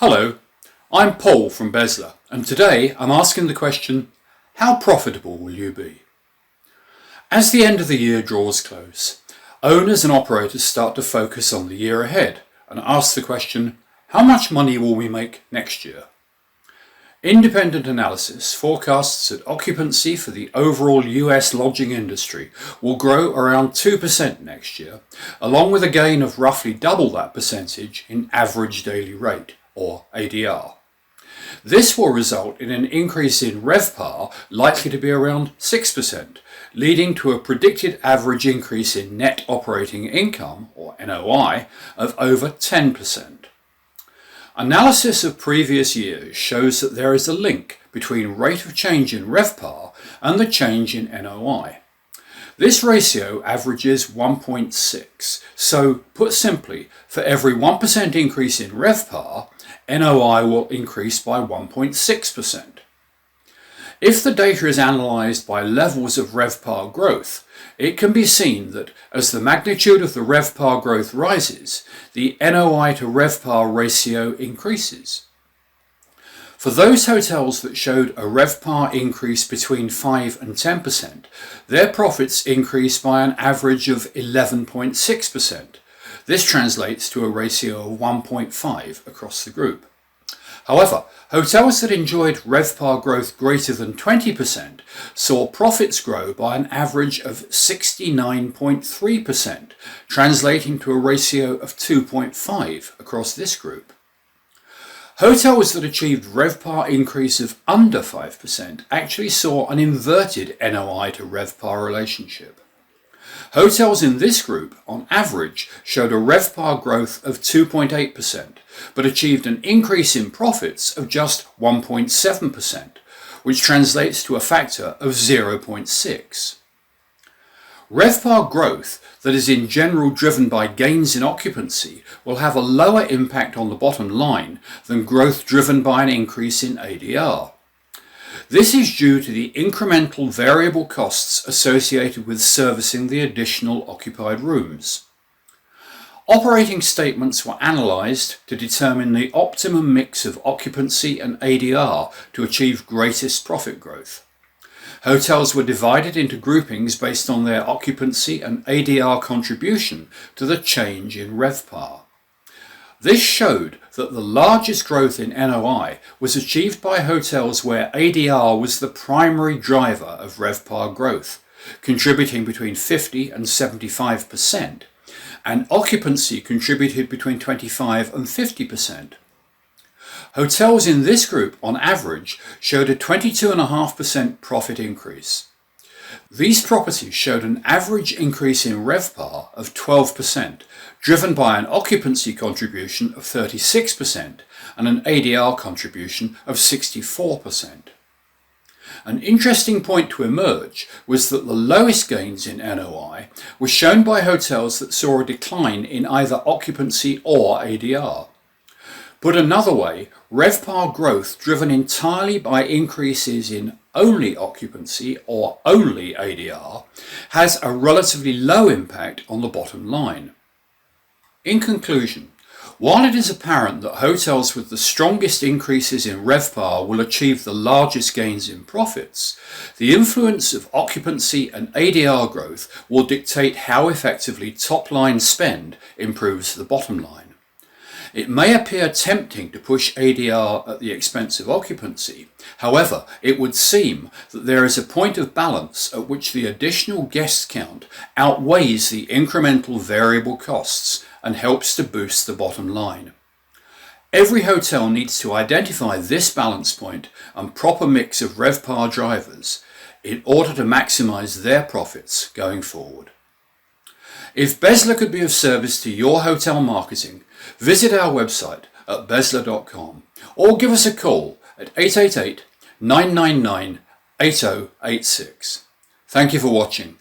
Hello, I'm Paul from Bezla, and today I'm asking the question, how profitable will you be? As the end of the year draws close, owners and operators start to focus on the year ahead and ask the question, how much money will we make next year? Independent analysis forecasts that occupancy for the overall US lodging industry will grow around 2% next year, along with a gain of roughly double that percentage in average daily rate, or ADR. This will result in an increase in RevPAR likely to be around 6%, leading to a predicted average increase in net operating income, or NOI, of over 10%. Analysis of previous years shows that there is a link between rate of change in RevPAR and the change in NOI. This ratio averages 1.6, so put simply, for every 1% increase in RevPAR, NOI will increase by 1.6%. If the data is analysed by levels of RevPAR growth, it can be seen that as the magnitude of the RevPAR growth rises, the NOI to RevPAR ratio increases. For those hotels that showed a RevPAR increase between 5 and 10%, their profits increased by an average of 11.6%. This translates to a ratio of 1.5 across the group. However, hotels that enjoyed RevPAR growth greater than 20% saw profits grow by an average of 69.3%, translating to a ratio of 2.5 across this group. Hotels that achieved RevPAR increase of under 5% actually saw an inverted NOI to RevPAR relationship. Hotels in this group, on average, showed a RevPAR growth of 2.8%, but achieved an increase in profits of just 1.7%, which translates to a factor of 0.6. RevPAR growth that is in general driven by gains in occupancy will have a lower impact on the bottom line than growth driven by an increase in ADR. This is due to the incremental variable costs associated with servicing the additional occupied rooms. Operating statements were analysed to determine the optimum mix of occupancy and ADR to achieve greatest profit growth. Hotels were divided into groupings based on their occupancy and ADR contribution to the change in RevPAR. This showed that the largest growth in NOI was achieved by hotels where ADR was the primary driver of RevPAR growth, contributing between 50 and 75%, and occupancy contributed between 25 and 50%. Hotels in this group, on average, showed a 22.5% profit increase. These properties showed an average increase in RevPAR of 12%, driven by an occupancy contribution of 36% and an ADR contribution of 64%. An interesting point to emerge was that the lowest gains in NOI were shown by hotels that saw a decline in either occupancy or ADR. Put another way, RevPAR growth driven entirely by increases in only occupancy or only ADR has a relatively low impact on the bottom line. In conclusion, while it is apparent that hotels with the strongest increases in RevPAR will achieve the largest gains in profits, the influence of occupancy and ADR growth will dictate how effectively top-line spend improves the bottom line. It may appear tempting to push ADR at the expense of occupancy. However, it would seem that there is a point of balance at which the additional guest count outweighs the incremental variable costs and helps to boost the bottom line. Every hotel needs to identify this balance point and proper mix of RevPAR drivers in order to maximize their profits going forward. If Bezla could be of service to your hotel marketing, visit our website at bezla.com or give us a call at 888-999-8086. Thank you for watching.